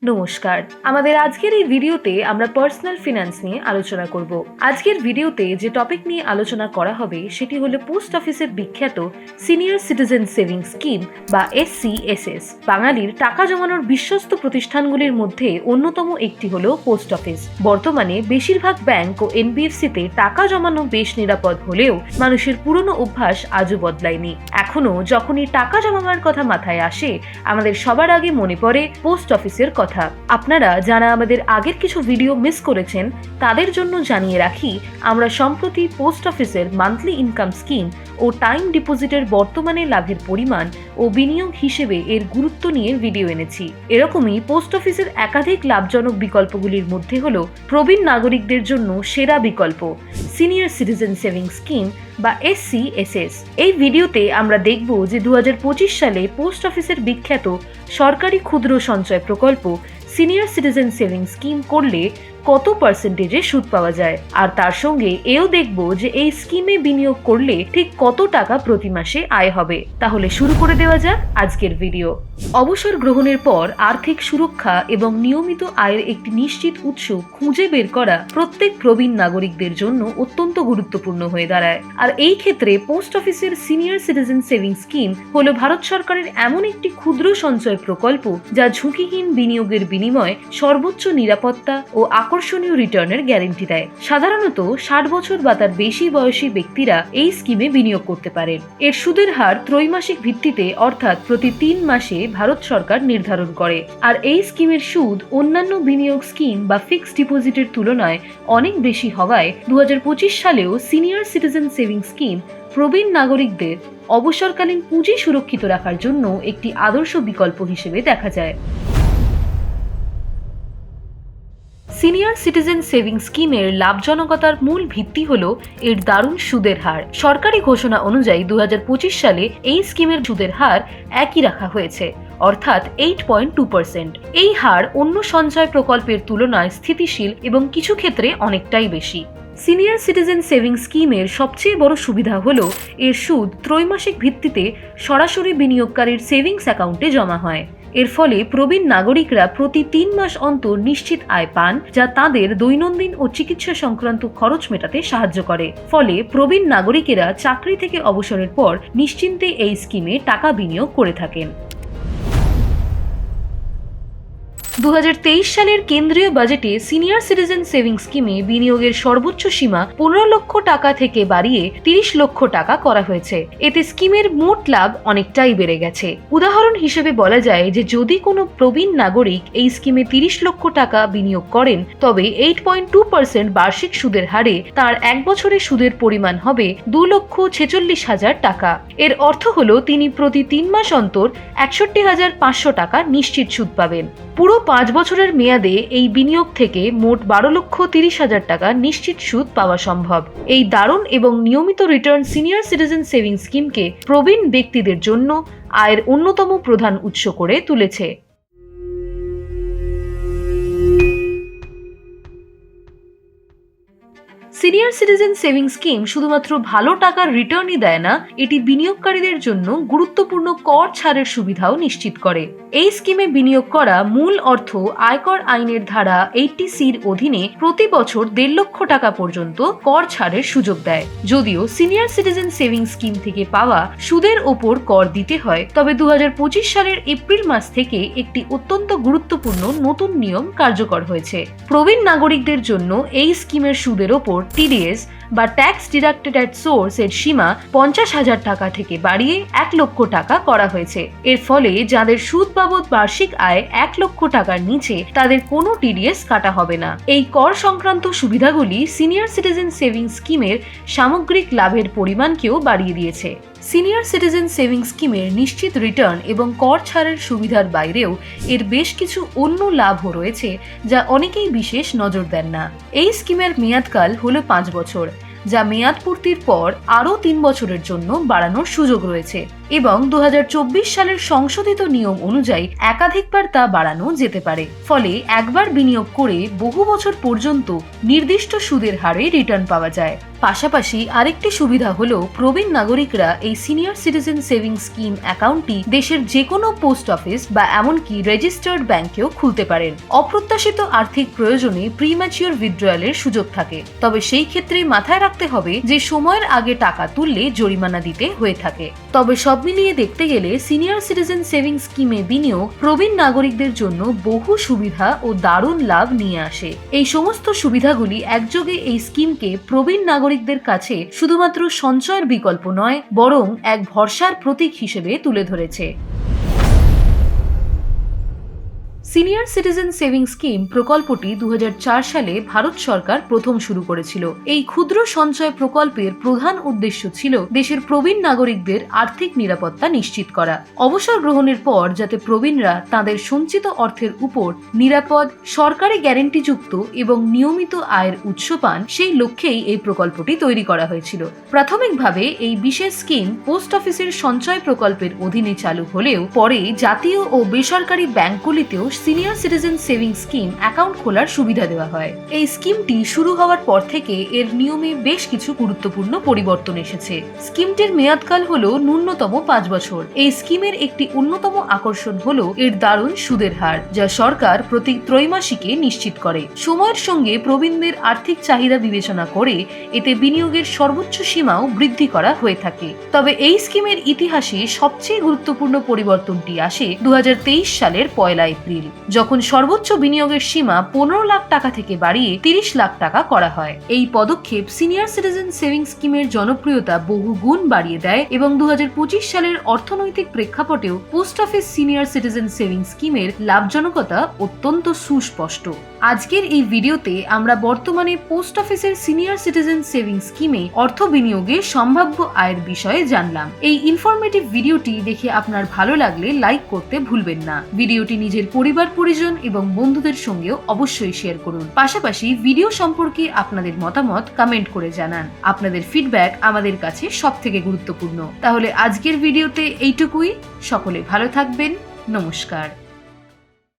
নমস্কার। আমাদের আজকের এই ভিডিওতে আমরা পার্সোনাল ফিন্যান্স নিয়ে আলোচনা করব। আজকের ভিডিওতে যে টপিক নিয়ে আলোচনা করা হবে সেটি হলো পোস্ট অফিসের বিখ্যাত সিনিয়র সিটিজেন সেভিং স্কিম বা SCSS। বাঙালির টাকা জমানোর বিশ্বস্ত প্রতিষ্ঠানগুলির মধ্যে অন্যতম একটি হলো পোস্ট অফিস। বর্তমানে বেশিরভাগ ব্যাংক ও NBFC-তে টাকা জমানো বেশ নিরাপদ হলেও মানুষের পুরনো অভ্যাস আজও বদলায়নি। এখনো যখনই টাকা জমাবার কথা মাথায় আসে আমাদের সবার আগে মনে পড়ে পোস্ট অফিসের কথা। আপনারা যারা আমাদের আগের কিছু ভিডিও মিস করেছেন তাদের জন্য জানিয়ে রাখি, আমরা সম্প্রতি পোস্ট অফিসের মান্থলি ইনকাম স্কিম ও টাইম ডিপোজিটের বর্তমানে লাভের পরিমাণ ও বিনিয়োগ হিসেবে এর গুরুত্ব নিয়ে ভিডিও এনেছি। এরকমই পোস্ট অফিসের একাধিক লাভজনক বিকল্পগুলির মধ্যে হলো প্রবীণ নাগরিকদের জন্য সেরা বিকল্প সিনিয়র সিটিজেন সেভিং স্কিম বা SCSS। এই ভিডিওতে আমরা দেখব যে 2025 সালে পোস্ট অফিসের বিখ্যাত সরকারি ক্ষুদ্র সঞ্চয় প্রকল্প সিনিয়র সিটিজেন সেভিং স্কিম করলে কত পার্সেন্টেজে সুদ পাওয়া যায়, আর তার সঙ্গে এও দেখব যে এই স্কিমে বিনিয়োগ করলে ঠিক কত টাকা প্রতি মাসে আয় হবে। তাহলে শুরু করে দেওয়া যাক আজকের ভিডিও। অবসর গ্রহণের পর আর্থিক সুরক্ষা এবং নিয়মিত আয়ের একটি নিশ্চিত উৎস খুঁজে বের করা প্রত্যেক প্রবীণ নাগরিকদের জন্য অত্যন্ত গুরুত্বপূর্ণ হয়ে দাঁড়ায়। আর এই ক্ষেত্রে পোস্ট অফিসের সিনিয়র সিটিজেন সেভিং স্কিম হলো ভারত সরকারের এমন একটি ক্ষুদ্র সঞ্চয় প্রকল্প যা ঝুঁকিহীন বিনিয়োগের বিনিময়ে সর্বোচ্চ নিরাপত্তা ও আকর্ষণীয় রিটার্নের গ্যারান্টি দেয়। সাধারণত 60 বছর বা তার বেশি বয়সী ব্যক্তিরা এই স্কিমে বিনিয়োগ করতে পারেন। এর সুদের হার ত্রৈমাসিক ভিত্তিতে অর্থাৎ প্রতি 3 মাসে ভারত সরকার নির্ধারণ করে। আর এই স্কিমের সুদ অন্যান্য বিনিয়োগ স্কিম বা ফিক্সড ডিপোজিটের তুলনায় অনেক বেশি হওয়ায় 2025 সালেও সিনিয়র সিটিজেন সেভিং স্কিম প্রবীণ নাগরিকদের অবসরকালীন পুঁজি সুরক্ষিত রাখার জন্য একটি আদর্শ বিকল্প হিসেবে দেখা যায়। সিনিয়র সিটিজেন সেভিং স্কিমের লাভজনকতার মূল ভিত্তি হল এর দারুণ সুদের হার। সরকারি ঘোষণা অনুযায়ী 2025 সালে এই স্কিমের সুদের হার একই রাখা হয়েছে, অর্থাৎ 8.2%। এই হার অন্য সঞ্চয় প্রকল্পের তুলনায় স্থিতিশীল এবং কিছু ক্ষেত্রে অনেকটাই বেশি। সিনিয়র সিটিজেন সেভিং স্কিমের সবচেয়ে বড় সুবিধা হল এর সুদ ত্রৈমাসিক ভিত্তিতে সরাসরি বিনিয়োগকারীর সেভিংস অ্যাকাউন্টে জমা হয়। এর ফলে প্রবীণ নাগরিকরা প্রতি 3 মাস অন্তর নিশ্চিত আয় পান, যা তাদের দৈনন্দিন ও চিকিৎসা সংক্রান্ত খরচ মেটাতে সাহায্য করে। ফলে প্রবীণ নাগরিকেরা চাকরি থেকে অবসরের পর নিশ্চিন্তে এই স্কিমে টাকা বিনিয়োগ করে থাকেন। 2023 সালের কেন্দ্রীয় বাজেটে সিনিয়র সিটিজেন সেভিং স্কিমে বিনিয়োগের সর্বোচ্চ সীমা 15 লক্ষ টাকা থেকে বাড়িয়ে 30 লক্ষ টাকা করা হয়েছে। এতে স্কিমের মোট লাভ অনেকটাই বেড়ে গেছে। উদাহরণ হিসেবে বলা যায় যে যদি কোনো প্রবীণ নাগরিক এই স্কিমে 30 লক্ষ টাকা বিনিয়োগ করেন তবে 8.2% বার্ষিক সুদের হারে তার 1 বছরের সুদের পরিমাণ হবে 2,46,000 টাকা। এর অর্থ হলো তিনি প্রতি 3 মাস অন্তর 61,500 টাকা নিশ্চিত সুদ পাবেন। পুরো 5 বছরের মেয়াদে এই বিনিয়োগ থেকে মোট 12,30,000 টাকা নিশ্চিত সুদ পাওয়া সম্ভব। এই দারুণ এবং নিয়মিত রিটার্ন সিনিয়র সিটিজেন সেভিং স্কিমকে প্রবীণ ব্যক্তিদের জন্য আয়ের অন্যতম প্রধান উৎস করে তুলেছে। সিনিয়র সিটিজেন সেভিং স্কিম শুধুমাত্র ভালো টাকার রিটার্নই দেয় না, এটি বিনিয়োগকারীদের জন্য গুরুত্বপূর্ণ কর ছাড়ের সুবিধাও নিশ্চিত করে। এই স্কিমে বিনিয়োগ করা মূল অর্থ আয়কর আইনের ধারা 80C-র অধীনে প্রতি বছর 1.5 লক্ষ টাকা পর্যন্ত কর ছাড়ের সুযোগ দেয়। যদিও সিনিয়র সিটিজেন সেভিং স্কিম থেকে পাওয়া সুদের ওপর কর দিতে হয়, তবে 2025 সালের এপ্রিল মাস থেকে একটি অত্যন্ত গুরুত্বপূর্ণ নতুন নিয়ম কার্যকর হয়েছে। প্রবীণ নাগরিকদের জন্য এই স্কিমের সুদের ওপর TDS বা ট্যাক্স ডিডাক্টেড অ্যাট সোর্স এর সীমা 50,000 টাকা থেকে বাড়িয়ে 1 লক্ষ টাকা করা হয়েছে। এর ফলে যাদের সুদ বাবদ বার্ষিক আয় 1 লক্ষ টাকার নিচে তাদের কোনো TDS কাটা হবে না। এই কর সংক্রান্ত সুবিধাগুলি সিনিয়র সিটিজেন সেভিং স্কিমের সামগ্রিক লাভের পরিমাণকেও বাড়িয়ে দিয়েছে। সিনিয়র সিটিজেন সেভিং স্কিমের নিশ্চিত রিটার্ন এবং কর ছাড়ের সুবিধার বাইরেও এর বেশ কিছু অন্য লাভও রয়েছে যা অনেকেই বিশেষ নজর দেন না। এই স্কিমের মেয়াদকাল হলো 5 বছর, যা মেয়াদ পূর্তির পর আরও 3 বছরের জন্য বাড়ানোর সুযোগ রয়েছে। এবং 2024 সালের সংশোধিত নিয়ম অনুযায়ী একাধিকবার তা বাড়ানো যেতে পারে। ফলে একবার বিনিয়োগ করে বহু বছর পর্যন্ত নির্দিষ্ট সুদের হারে রিটার্ন পাওয়া যায়। পাশাপাশি আরেকটি সুবিধা হলো প্রবীণ নাগরিকরা এই সিনিয়র সিটিজেন সেভিংস স্কিম অ্যাকাউন্টটি দেশের যে কোনো পোস্ট অফিস বা এমনকি রেজিস্টার্ড ব্যাংকেও খুলতে পারেন। অপ্রত্যাশিত আর্থিক প্রয়োজনে প্রিম্যাচিওর উইথড্রয়ালের সুযোগ থাকে, তবে সেই ক্ষেত্রে মাথায় রাখতে হবে যে সময়ের আগে টাকা তুললে জরিমানা দিতে হয়ে থাকে। তবে সব মিলিয়ে দেখতে গেলে সিনিয়র সিটিজেন সেভিংস স্কিমে বিনিয়োগ প্রবীণ নাগরিকদের জন্য বহু সুবিধা ও দারুণ লাভ নিয়ে আসে। এই সমস্ত সুবিধাগুলি একযোগে এই স্কিমকে প্রবীণ নাগরিকদের কাছে শুধুমাত্র সঞ্চয়ের বিকল্প নয়, বরং এক ভরসার প্রতীক হিসেবে তুলে ধরেছে। সিনিয়র সিটিজেন সেভিংস স্কিম প্রকল্পটি 2004 সালে ভারত সরকার প্রথম শুরু করেছিল। এই ক্ষুদ্র সঞ্চয় প্রকল্পের প্রধান উদ্দেশ্য ছিল দেশের প্রবীণ নাগরিকদের আর্থিক নিরাপত্তা নিশ্চিত করা। অবসর গ্রহণের পর যাতে প্রবীণরা তাদের সঞ্চিত অর্থের উপর নিরাপদ, সরকারি গ্যারান্টিযুক্ত এবং নিয়মিত আয়ের উৎস পান, সেই লক্ষ্যেই এই প্রকল্পটি তৈরি করা হয়েছিল। প্রাথমিকভাবে এই বিশেষ স্কিম পোস্ট অফিসের সঞ্চয় প্রকল্পের অধীনে চালু হলেও পরে জাতীয় ও বেসরকারি ব্যাংকগুলিতেও senior citizen savings scheme account খোলার সুবিধা দেওয়া হয়। এই স্কিমটি শুরু হওয়ার পর থেকে এর নিয়মে বেশ কিছু গুরুত্বপূর্ণ পরিবর্তন এসেছে। স্কিমটির মেয়াদকাল হলো ন্যূনতম 5 বছর। এই স্কিমের একটি অন্যতম আকর্ষণ হলো এর দারুণ সুদের হার, যা সরকার প্রতি ত্রৈমাসিকে নিশ্চিত করে। সময়ের সঙ্গে প্রবীণদের আর্থিক চাহিদা বিবেচনা করে এতে বিনিয়োগের সর্বোচ্চ সীমাও বৃদ্ধি করা হয়ে থাকে। তবে এই স্কিমের ইতিহাসে সবচেয়ে গুরুত্বপূর্ণ পরিবর্তনটি আসে 2023 সালের 1 এপ্রিল, যখন সর্বোচ্চ বিনিয়োগের সীমা 15 লাখ টাকা থেকে বাড়িয়ে 30 লাখ টাকা করা হয়। এই পদক্ষেপ সিনিয়র সিটিজেন সেভিংস স্কিমের জনপ্রিয়তা বহু গুণ বাড়িয়ে দেয় এবং 2025 সালের অর্থনৈতিক প্রেক্ষাপটেও post office senior citizen savings স্কিমের লাভজনকতা অত্যন্ত সুস্পষ্ট। আজকের এই ভিডিওতে আমরা বর্তমানে পোস্ট অফিসের সিনিয়র সিটিজেন সেভিংস স্কিমে অর্থ বিনিয়োগে সম্ভাব্য আয়ের বিষয়ে জানলাম। এই ইনফরমেটিভ ভিডিওটি দেখে আপনার ভালো লাগলে লাইক করতে ভুলবেন না। ভিডিওটি নিজের পরিবার, পরিজন এবং বন্ধুদের সঙ্গেও অবশ্যই শেয়ার করুন। পাশাপাশি ভিডিও সম্পর্কে আপনাদের মতামত কমেন্ট করে জানান। আপনাদের ফিডব্যাক আমাদের কাছে সবথেকে গুরুত্বপূর্ণ। তাহলে আজকের ভিডিওতে এইটুকুই। সকলে ভালো থাকবেন। নমস্কার।